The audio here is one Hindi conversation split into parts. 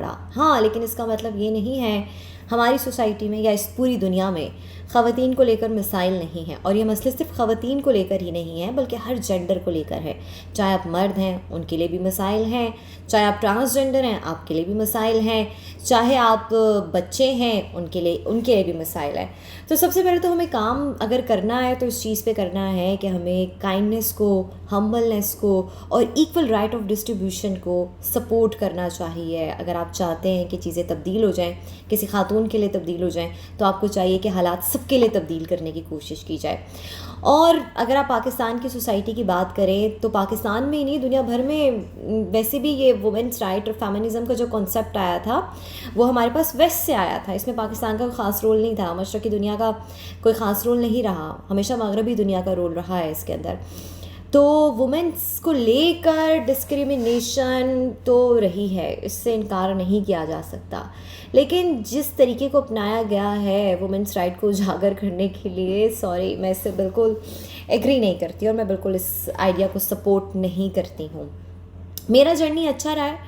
पड़ा। हाँ, लेकिन इसका मतलब ये नहीं है हमारी सोसाइटी में या इस पूरी दुनिया में ख़वातीन को लेकर मसाइल नहीं हैं। और ये मसले सिर्फ ख़वातीन को लेकर ही नहीं है, बल्कि हर जेंडर को लेकर है। चाहे आप मर्द हैं, उनके लिए भी मसाइल हैं, चाहे आप ट्रांसजेंडर हैं, आपके लिए भी मसाइल हैं, चाहे आप बच्चे हैं, उनके लिए भी मसाइल है। तो सबसे पहले तो हमें काम अगर करना है तो इस चीज़ पे करना है कि हमें काइंडनेस को, हम्बलनेस को और इक्वल राइट ऑफ डिस्ट्रीब्यूशन को सपोर्ट करना चाहिए। अगर आप चाहते हैं कि चीज़ें तब्दील हो जाएं, किसी खातून के लिए तब्दील हो जाएं, तो आपको चाहिए कि हालात सबके लिए तब्दील करने की कोशिश की जाए। और अगर आप पाकिस्तान की सोसाइटी की बात करें तो पाकिस्तान में ही नहीं, दुनिया भर में वैसे भी ये वुमेंस राइट और फेमिनिज़म का जो कॉन्सेप्ट आया था वो हमारे पास वेस्ट से आया था। इसमें पाकिस्तान का कोई ख़ास रोल नहीं था, मशरक़ी दुनिया का कोई ख़ास रोल नहीं रहा, हमेशा मगरबी दुनिया का रोल रहा है इसके अंदर। तो वुमेंस को लेकर डिस्क्रिमिनेशन तो रही है, इससे इनकार नहीं किया जा सकता, लेकिन जिस तरीके को अपनाया गया है वुमेंस राइट को उजागर करने के लिए, सॉरी, मैं इससे बिल्कुल एग्री नहीं करती और मैं बिल्कुल इस आइडिया को सपोर्ट नहीं करती हूँ। मेरा जर्नी अच्छा रहा है,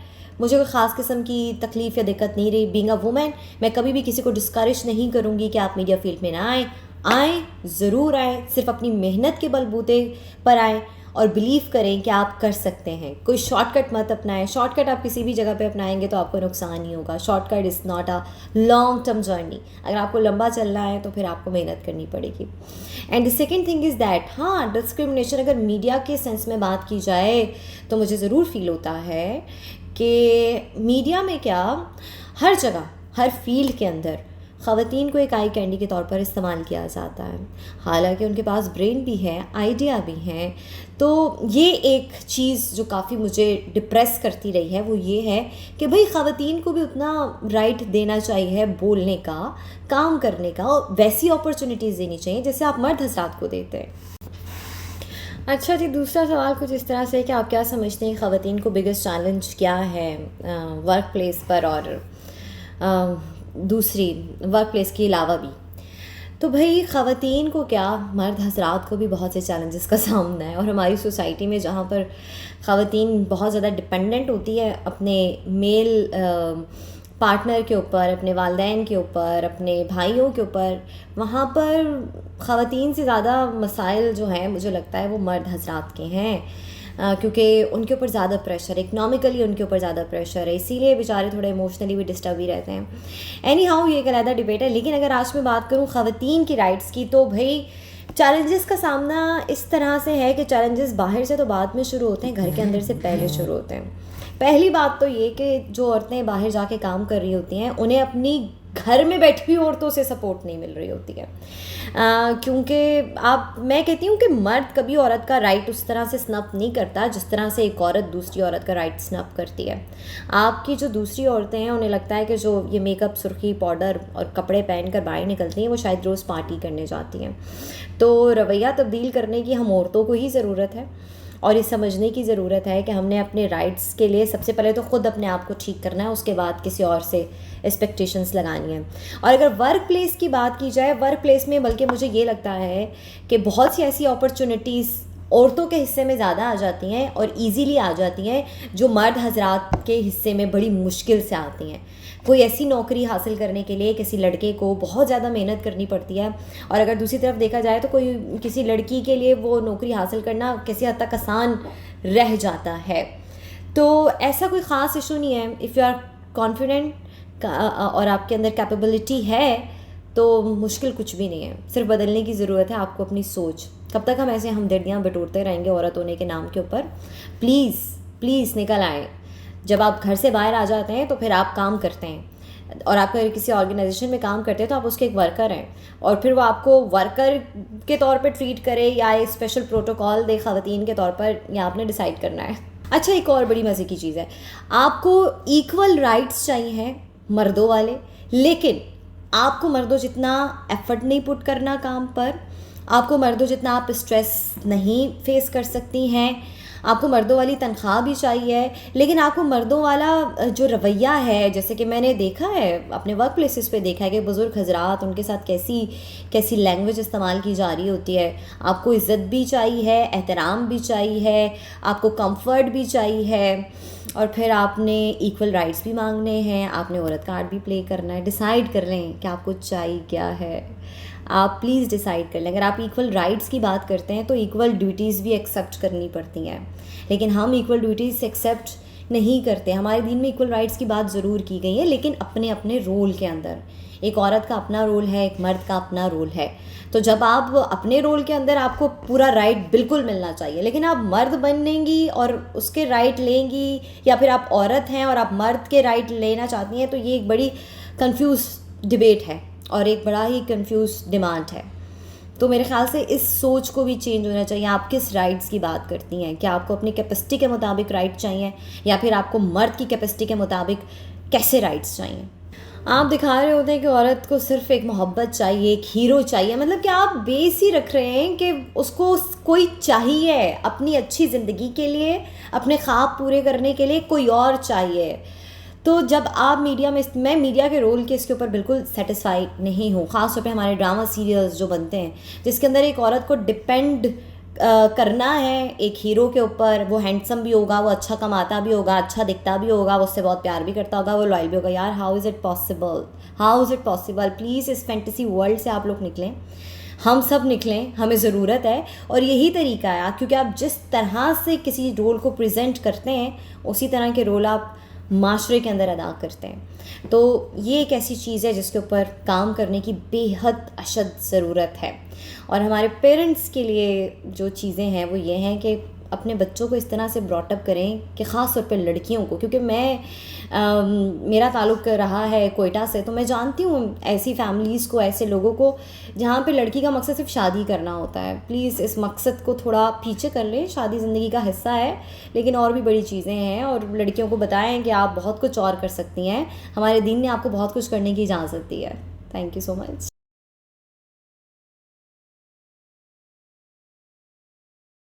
मुझे कोई ख़ास किस्म की तकलीफ़ या दिक्कत नहीं रही बीइंग अ वुमेन। मैं कभी भी किसी को डिस्करेज नहीं करूँगी कि आप मीडिया फील्ड में ना आएँ, ज़रूर आएँ, सिर्फ अपनी मेहनत के बलबूते पर आएँ और बिलीव करें कि आप कर सकते हैं। कोई शॉर्टकट मत अपनाएं। शॉर्टकट आप किसी भी जगह पे अपनाएंगे तो आपको नुकसान ही होगा। Shortcut is not a long term journey. अगर आपको लंबा चलना है तो फिर आपको मेहनत करनी पड़ेगी। And the second thing is that, हाँ, डिस्क्रिमिनेशन अगर मीडिया के सेंस में बात की जाए तो मुझे ज़रूर फील होता है कि मीडिया में क्या, हर जगह, हर फील्ड के अंदर ख़वातीन को एक आई कैंडी के तौर पर इस्तेमाल किया जाता है। हालांकि उनके पास ब्रेन भी है, आइडिया भी हैं। तो ये एक चीज़ जो काफ़ी मुझे डिप्रेस करती रही है वो ये है कि भाई ख़वातीन को भी उतना राइट देना चाहिए बोलने का, काम करने का, और वैसी अपॉर्चुनिटीज़ देनी चाहिए जैसे आप मर्द हज़रात को देते हैं। अच्छा जी, दूसरा सवाल कुछ इस तरह से कि आप क्या समझते हैं ख़वातीन को बिगेस्ट चैलेंज क्या है वर्क प्लेस पर और दूसरी वर्क प्लेस के अलावा भी। तो भाई ख़वातीन को क्या, मर्द हज़रात को भी बहुत से चैलेंजेस का सामना है। और हमारी सोसाइटी में जहाँ पर ख़वातीन बहुत ज़्यादा डिपेंडेंट होती है अपने मेल पार्टनर के ऊपर, अपने वालिदैन के ऊपर, अपने भाइयों के ऊपर, वहाँ पर ख़वातीन से ज़्यादा मसाइल जो हैं मुझे लगता है वो मर्द हज़रात के हैं, क्योंकि उनके ऊपर ज़्यादा प्रेशर, इकनॉमिकली उनके ऊपर ज़्यादा प्रेशर है, इसीलिए बेचारे थोड़े इमोशनली भी डिस्टर्ब ही रहते हैं। एनी हाउ, ये एक अलग डिबेट है। लेकिन अगर आज मैं बात करूँ ख़वातीन की राइट्स की, तो भाई चैलेंजेस का सामना इस तरह से है कि चैलेंजेस बाहर से तो बाद में शुरू होते हैं, घर के अंदर से पहले शुरू होते हैं। पहली बात तो ये कि जो औरतें बाहर जाके काम कर रही होती हैं उन्हें अपनी घर में बैठी हुई औरतों से सपोर्ट नहीं मिल रही होती है, क्योंकि मैं कहती हूँ कि मर्द कभी औरत का राइट उस तरह से स्नप नहीं करता जिस तरह से एक औरत दूसरी औरत का राइट स्नप करती है। आपकी जो दूसरी औरतें हैं उन्हें लगता है कि जो ये मेकअप, सुर्खी, पाउडर और कपड़े पहन कर बाहर निकलती हैं वो शायद रोज़ पार्टी करने जाती हैं। तो रवैया तब्दील करने की हम औरतों को ही ज़रूरत है और ये समझने की ज़रूरत है कि हमने अपने राइट्स के लिए सबसे पहले तो ख़ुद अपने आप को ठीक करना है, उसके बाद किसी और से एक्सपेक्टेशंस लगानी है। और अगर वर्क प्लेस की बात की जाए, वर्क प्लेस में बल्कि मुझे ये लगता है कि बहुत सी ऐसी अपॉर्चुनिटीज़ औरतों के हिस्से में ज़्यादा आ जाती हैं और इजीली आ जाती हैं जो मर्द हज़रात के हिस्से में बड़ी मुश्किल से आती हैं। कोई ऐसी नौकरी हासिल करने के लिए किसी लड़के को बहुत ज़्यादा मेहनत करनी पड़ती है, और अगर दूसरी तरफ देखा जाए तो किसी लड़की के लिए वो नौकरी हासिल करना किसी हद तक आसान रह जाता है। तो ऐसा कोई ख़ास इशू नहीं है। इफ़ यू आर कॉन्फिडेंट और आपके अंदर कैपेबिलिटी है तो मुश्किल कुछ भी नहीं है, सिर्फ बदलने की ज़रूरत है आपको अपनी सोच। कब तक हम ऐसे हमदर्दियाँ बटोरते रहेंगे औरत होने के नाम के ऊपर? प्लीज़ निकल आए। जब आप घर से बाहर आ जाते हैं तो फिर आप काम करते हैं, और आप अगर किसी ऑर्गेनाइजेशन में काम करते हैं तो आप उसके एक वर्कर हैं, और फिर वो आपको वर्कर के तौर पे ट्रीट करे या एक स्पेशल प्रोटोकॉल दे ख़वातीन के तौर पर, या आपने डिसाइड करना है। अच्छा, एक और बड़ी मज़े की चीज़ है, आपको इक्वल राइट्स चाहिए हैं मर्दों वाले, लेकिन आपको मर्दों जितना एफर्ट नहीं पुट करना काम पर, आपको मर्दों जितना आप स्ट्रेस नहीं फेस कर सकती हैं, आपको मर्दों वाली तनख्वाह भी चाहिए, लेकिन आपको मर्दों वाला जो रवैया है, जैसे कि मैंने देखा है अपने वर्क प्लेसेस पे देखा है कि बुज़ुर्ग हजरात उनके साथ कैसी कैसी लैंग्वेज इस्तेमाल की जा रही होती है। आपको इज़्ज़त भी चाहिए, एहतराम भी चाहिए, आपको कंफर्ट भी चाहिए, और फिर आपने इक्वल राइट्स भी मांगने हैं, आपने औरत कार्ड भी प्ले करना है। डिसाइड कर लें कि आपको चाहिए क्या है। आप प्लीज़ डिसाइड कर लें। अगर आप इक्वल राइट्स की बात करते हैं तो इक्वल ड्यूटीज़ भी एक्सेप्ट करनी पड़ती हैं, लेकिन हम इक्वल ड्यूटीज़ एक्सेप्ट नहीं करते। हमारे दीन में इक्वल राइट्स की बात ज़रूर की गई है, लेकिन अपने अपने रोल के अंदर। एक औरत का अपना रोल है, एक मर्द का अपना रोल है। तो जब आप अपने रोल के अंदर, आपको पूरा राइट बिल्कुल मिलना चाहिए, लेकिन आप मर्द बनेंगी और उसके राइट लेंगी, या फिर आप औरत हैं और आप मर्द के राइट लेना चाहती हैं, तो ये एक बड़ी कंफ्यूज डिबेट है और एक बड़ा ही कंफ्यूज डिमांड है। तो मेरे ख्याल से इस सोच को भी चेंज होना चाहिए। आप किस राइट्स की बात करती हैं? क्या आपको अपनी कैपेसिटी के मुताबिक राइट चाहिए, या फिर आपको मर्द की कैपेसिटी के मुताबिक कैसे राइट्स चाहिए? आप दिखा रहे होते हैं कि औरत को सिर्फ एक मोहब्बत चाहिए, एक हीरो चाहिए। मतलब कि आप बेस ही रख रहे हैं कि उसको कोई चाहिए अपनी अच्छी ज़िंदगी के लिए, अपने ख्वाब पूरे करने के लिए कोई और चाहिए। तो जब आप मीडिया में, मैं मीडिया के रोल के इसके ऊपर बिल्कुल सेटिस्फाइड नहीं हूँ, ख़ास तौर पे हमारे ड्रामा सीरियल्स जो बनते हैं जिसके अंदर एक औरत को डिपेंड करना है एक हीरो के ऊपर। वो हैंडसम भी होगा, वो अच्छा कमाता भी होगा, अच्छा दिखता भी होगा, वो उससे बहुत प्यार भी करता होगा, वो लॉयल भी होगा। यार how is it possible? How is it possible? Please इस फैंटेसी वर्ल्ड से आप लोग निकलें, हम सब निकलें, हमें ज़रूरत है। और यही तरीका है, क्योंकि आप जिस तरह से किसी रोल को प्रेजेंट करते हैं उसी तरह के रोल आप माशरे के अंदर अदा करते हैं। तो ये एक ऐसी चीज़ है जिसके ऊपर काम करने की बेहद अशद ज़रूरत है। और हमारे पेरेंट्स के लिए जो चीज़ें हैं वो ये हैं कि अपने बच्चों को इस तरह से ब्रॉटअप करें कि ख़ास तौर पे लड़कियों को, क्योंकि मेरा ताल्लुक़ रहा है कोयटा से, तो मैं जानती हूँ ऐसी फैमिलीज़ को, ऐसे लोगों को जहाँ पे लड़की का मकसद सिर्फ शादी करना होता है। प्लीज़ इस मकसद को थोड़ा पीछे कर लें। शादी ज़िंदगी का हिस्सा है, लेकिन और भी बड़ी चीज़ें हैं, और लड़कियों को बताएं कि आप बहुत कुछ और कर सकती हैं। हमारे दीन ने आपको बहुत कुछ करने की इजाज़त दी है। Thank you so much.